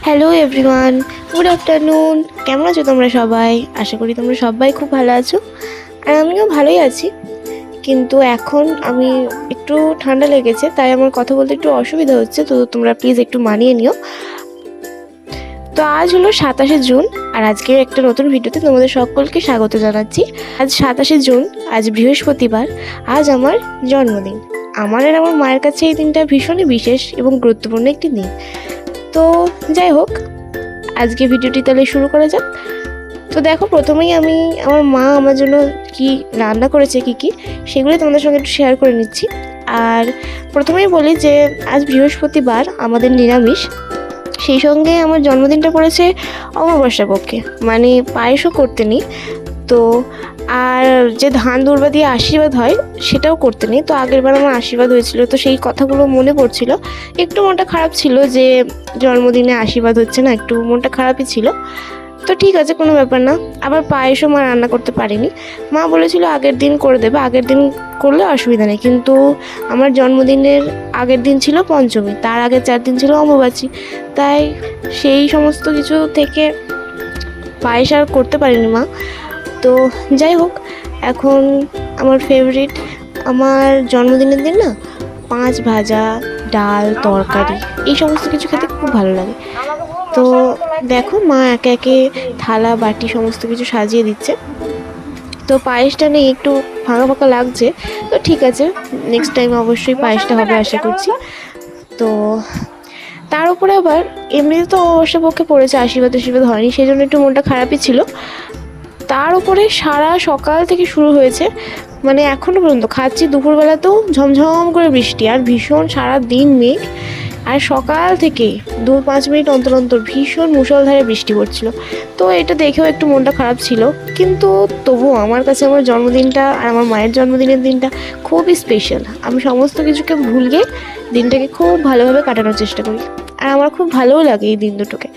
Hello everyone, good afternoon. কেমন আছো তোমরা সবাই? আশা করি তোমরা সবাই খুব ভালো আছো, আর আমিও ভালোই আছি। কিন্তু এখন আমি একটু ঠান্ডা লেগেছে, তাই আমার কথা বলতে একটু অসুবিধা হচ্ছে, তো তোমরা প্লিজ একটু মানিয়ে নিও। তো আজ হলো 27শে জুন, আর আজকে একটা নতুন ভিডিওতে তোমাদের সকলকে স্বাগত জানাচ্ছি। আজ 27শে জুন, আজ বৃহস্পতিবার, আজ আমার জন্মদিন। আমার আর আমার মায়ের কাছে এই দিনটা ভীষণই বিশেষ এবং গুরুত্বপূর্ণ একটি দিন। তো যাই হোক, আজকে ভিডিওটি তাহলে শুরু করা যাক। তো দেখো, প্রথমেই আমি আমার মা আমার জন্য কি রান্না করেছে কি সেগুলো তোমাদের সঙ্গে একটু শেয়ার করে নিচ্ছি। আর প্রথমেই বলি যে আজ বৃহস্পতিবার, আমাদের নিরামিষ। সেই সঙ্গে আমার জন্মদিনটা পড়েছে অমাবস্যা পক্ষে, মানে পায়েসও করতে নেই। তো আর যে ধান দুর্বা দিয়ে আশীর্বাদ হয় সেটাও করতে নেই। তো আগেরবার আমার আশীর্বাদ হয়েছিল, তো সেই কথাগুলো মনে পড়ছিল। একটু মনটা খারাপ ছিল যে জন্মদিনে আশীর্বাদ হচ্ছে না, একটু মনটা খারাপই ছিল। তো ঠিক আছে, কোনো ব্যাপার না। আবার পায়েসও মা রান্না করতে পারিনি। মা বলেছিল আগের দিন করে দেবে, আগের দিন করলে অসুবিধা নেই। কিন্তু আমার জন্মদিনের আগের দিন ছিল পঞ্চমী, তার আগের 4 দিন ছিল অমাবাসী। তাই সেই সমস্ত কিছু থেকে পায়েস আর করতে পারিনি মা। তো যাই হোক, এখন আমার ফেভারিট, আমার জন্মদিনের দিন না 5 ভাজা, ডাল, তরকারি, এই সমস্ত কিছু খেতে খুব ভালো লাগে। তো দেখো, মা একে একে থালা বাটি সমস্ত কিছু সাজিয়ে দিচ্ছে। তো পায়েসটা নেই, একটু ফাঁকা ফাঁকা লাগছে। তো ঠিক আছে, নেক্সট টাইম অবশ্যই পায়েসটা হবে আশা করছি। তো তার উপরে আবার এমনিতে তো অবশ্য পক্ষে পড়েছে, আশীর্বাদ হয়নি, সেই জন্য একটু মনটা খারাপই ছিল। তার উপরে সারা সকাল থেকে শুরু হয়েছে, মানে এখনও পর্যন্ত খাচ্ছি, দুপুরবেলাতেও ঝমঝম করে বৃষ্টি, আর ভীষণ সারা দিন মেঘ। আর সকাল থেকে 2-5 মিনিট অন্তর অন্তর ভীষণ মুষলধারে বৃষ্টি পড়ছিল। তো এটা দেখেও একটু মনটা খারাপ ছিল, কিন্তু তবুও আমার কাছে আমার জন্মদিনটা আর আমার মায়ের জন্মদিনের দিনটা খুবই স্পেশাল। আমি সমস্ত কিছুকে ভুলিয়ে দিনটাকে খুব ভালোভাবে কাটানোর চেষ্টা করি, আর আমার খুব ভালোও লাগে এই দিন দুটোকে।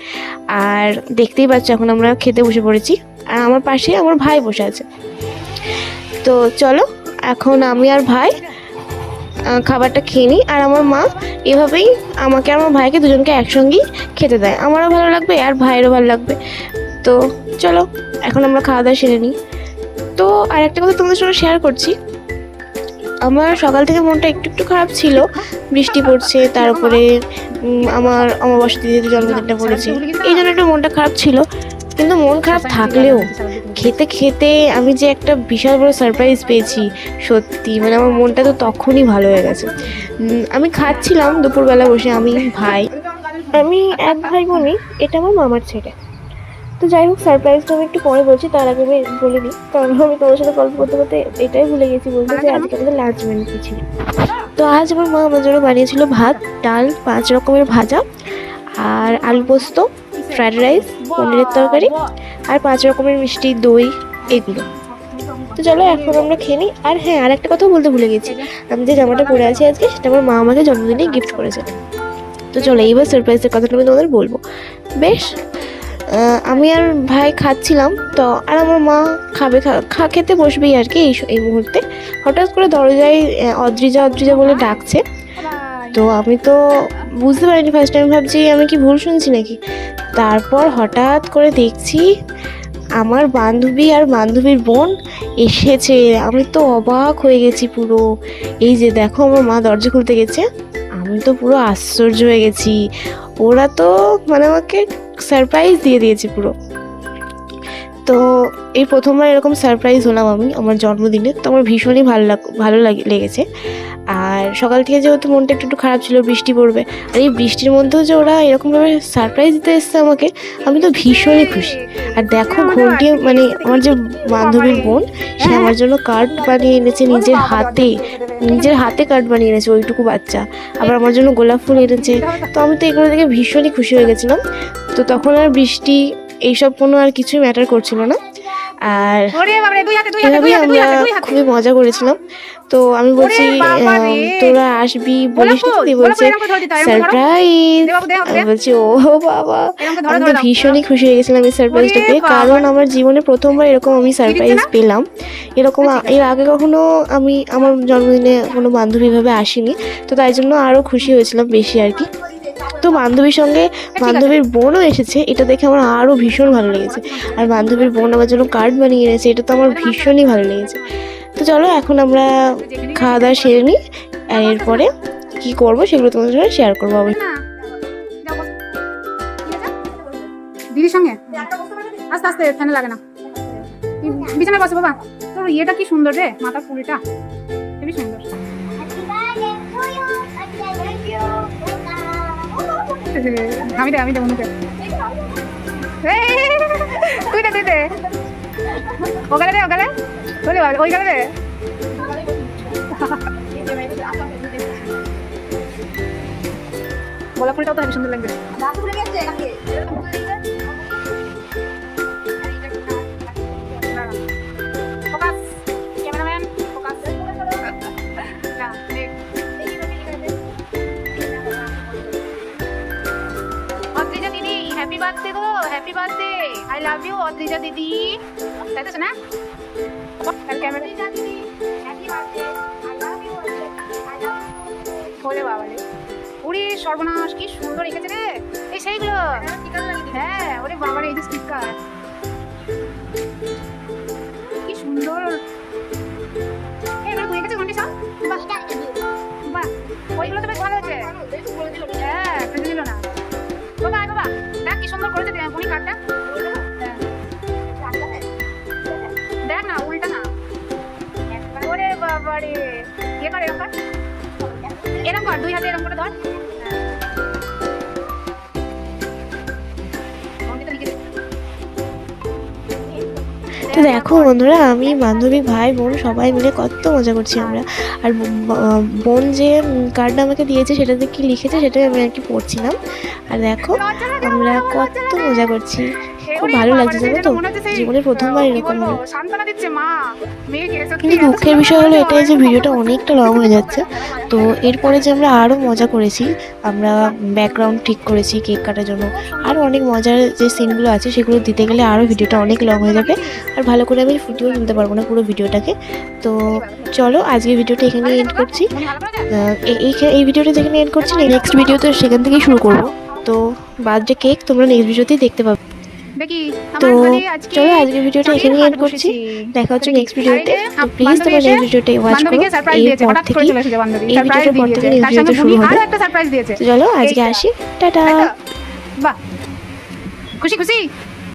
আর দেখতেই পাচ্ছ, এখন আমরা খেতে বসে পড়েছি, আর আমার পাশে আমার ভাই বসে আছে। তো চলো, এখন আমি আর ভাই খাবারটা খেয়ে নিই। আর আমার মা এভাবেই আমাকে আর আমার ভাইকে দুজনকে একসঙ্গেই খেতে দেয়, আমারও ভালো লাগবে আর ভাইয়েরও ভালো লাগবে। তো চলো, এখন আমরা খাওয়া দাওয়া সেরে নিই। তো আর একটা কথা তোমাদের সঙ্গে শেয়ার করছি, আমার সকাল থেকে মনটা একটু একটু খারাপ ছিল, বৃষ্টি পড়ছে, তার উপরে আমার অমাবস্যা দিদির জন্মদিনটা পড়েছে, এই জন্য একটু মনটা খারাপ ছিল। কিন্তু মন খারাপ থাকলেও খেতে খেতে আমি যে একটা বিশাল বড় সারপ্রাইজ পেয়েছি, সত্যি মানে আমার মনটা তো তখনই ভালো হয়ে গেছে। আমি খাচ্ছিলাম দুপুরবেলা বসে, আমি এক ভাই বোনই, এটা আমার মামার ছেলে। তো যাই হোক, সারপ্রাইজটা আমি একটু পরে বলছি, তার আগে আমি বলে দিই, কারণ আমি তোমার সাথে গল্প করতে করতে এটাই ভুলে গেছি বলতে যে আজকে আমাদের লাঞ্চ মেনু কী ছিল। তো আজ আমার মা আমার জন্য বানিয়েছিল ভাত, ডাল, 5 রকমের ভাজা, আর আলু পোস্ত, ফ্রাইড রাইস, পনিরের তরকারি, আর 5 রকমের মিষ্টি, দই, এগুলো। তো চলো এখন আমরা খেয়ে নিই। আর হ্যাঁ, আর একটা কথাও বলতে ভুলে গেছি, আমি যে জামাটা পরে আছি আজকে, সেটা আমার মা আমাকে জন্মদিনে গিফট করেছে। তো চলো, এইবার সারপ্রাইজের কথাটা আমি তোমাদের বলবো। বেশ, আমি আর ভাই খাচ্ছিলাম, তো আর আমার মা খেতে বসবেই আর কি এই মুহূর্তে। হঠাৎ করে দরজায় অদ্রিজা বলে ডাকছে। তো আমি তো বুঝতে পারিনি ফার্স্ট টাইম, ভাবছি আমি কি ভুল শুনছি নাকি। তারপর হঠাৎ করে দেখছি আমার বান্ধবী আর বান্ধবীর বোন এসেছে। আমি তো অবাক হয়ে গেছি পুরো। এই যে দেখো, আমার মা দরজা খুলতে গেছে, আমি তো পুরো আশ্চর্য হয়ে গেছি। ওরা তো মানে আমাকে সারপ্রাইজ দিয়ে দিয়েছে পুরো। তো এই প্রথমবার এরকম সারপ্রাইজ হলাম আমি আমার জন্মদিনে, তো আমার ভীষণই ভালো লেগেছে। আর সকাল থেকে যেহেতু মনটা একটু খারাপ ছিল, বৃষ্টি পড়বে, আর এই বৃষ্টির মধ্যেও যে ওরা এরকমভাবে সারপ্রাইজ দিতে এসছে আমাকে, আমি তো ভীষণই খুশি। আর দেখো, ঘন্টি মানে আমার যে বান্ধবীর বোন, সে আমার জন্য কার্ড বানিয়ে এনেছে, নিজের হাতে কার্ড বানিয়ে এনেছে, ওইটুকু বাচ্চা। আবার আমার জন্য গোলাপ ফুল এনেছে। তো আমি তো এগুলো দেখে ভীষণই খুশি হয়ে গেছিলাম। তো তখন আর বৃষ্টি এইসব কোনো আর কিছুই ম্যাটার করছিল না। আর ওরে বাবা রে, দুই হাতে এভাবেই আমরা খুবই মজা করেছিলাম। তো আমি বলছি তোরা আসবি বলিস তুই, বলছে সারপ্রাইজ। আমি বলছি ও বাবা, আমি তো ভীষণই খুশি হয়ে গেছিলাম এই সারপ্রাইজটা পেয়ে, কারণ আমার জীবনে প্রথমবার এরকম আমি সারপ্রাইজ পেলাম। এরকম এর আগে কখনো আমি আমার জন্মদিনে কোনো বান্ধবী ভাবে আসিনি, তো তাই জন্য আরও খুশি হয়েছিলাম বেশি আর কি। তো বান্ধবীর সঙ্গে বান্ধবীর বোনও এসেছে, এটা দেখে আমার আরও ভীষণ ভালো লেগেছে। আর বান্ধবীর বোন আমার জন্য কার্ড বানিয়ে এনেছে, এটা তো আমার ভীষণই ভালো লেগেছে। তো চলো এখন আমরা খাওয়া দাওয়া সেরে নিই, আর এরপরে কী করবো সেগুলো তোমাদের সঙ্গে শেয়ার করবো আবার। দিদির সঙ্গে আস্তে আস্তে, ফ্যানে লাগে না, বিছানায় বসে বাবা। তোর ইয়েটা কি সুন্দর রে, মাথার ফুলটা খুবই সুন্দর। আমি দে অনুকে, তুই দে ওখানে দে, ওই গালে দে। গোলাপ ফুলটাও তো হেবি সুন্দর লাগবে। হ্যাপি বার্থডে গো, happy birthday, I love you Adrija দিদি, তাই তো না? ওরে বাবা রে, ওরে সর্বনাশ, কি সুন্দর এঁকেছে রে, এই সেইগুলো। হ্যাঁ ওরে বাবা রে, এই যে স্টিকার কি সুন্দর। এগুলো তুই এঁকেছিস ঘন্টি সব? বাহ, ওইগুলো তো বেশ ভালো হয়েছে। হ্যাঁ ফেলে দিল না বাবা। বাবা দেখ কি সুন্দর করেছে উনি কার্ডটা, দেখ না উল্টা না। ওরে বাবা রে, ইয়ে কর, এরকম কর, এরকম কর, দুই হাতে এরকম করে ধর। তো দেখো বন্ধুরা, আমি বান্ধবী ভাই বোন সবাই মিলে কত মজা করছি আমরা। আর বোন যে কার্ডটা আমাকে দিয়েছে সেটাতে কি লিখেছে সেটাই আমি আর কি পড়ছিলাম। আর দেখো আমরা কত মজা করছি, খুব ভালো লাগছে জানো তো, জীবনে প্রথমবার এরকম। কিন্তু দুঃখের বিষয় হলো এটাই যে ভিডিওটা অনেকটা লং হয়ে যাচ্ছে। তো এরপরে যে আমরা আরও মজা করেছি, আমরা ব্যাকগ্রাউন্ড ঠিক করেছি কেক কাটার জন্য, আরও অনেক মজার যে সিনগুলো আছে সেগুলো দিতে গেলে আরও ভিডিওটা অনেক লং হয়ে যাবে, আর ভালো করে আমি ফুটিয়েও তুলতে পারবো না পুরো ভিডিওটাকে। তো চলো আজকে ভিডিওটা এখানে এন্ড করছি, এই ভিডিওটা যেখানে এন্ড করছি নেক্সট ভিডিও তো সেখান থেকেই শুরু করবো। তো বার্থডে কেক তোমরা নেক্সট ভিডিওতেই দেখতে পাবে। তো চলো আজকে ভিডিওটা এখানে এন্ড করছি, দেখা হচ্ছে নেক্সট ভিডিওতে। তো প্লিজ তোমরা নেক্সট ভিডিওটা ওয়াচ করো, এই ভিডিওটার পর থেকে নেক্সট ভিডিওটা শুরু হবে। তো চলো আজকে আসি, টাটা। বাহ, খুশি খুশি।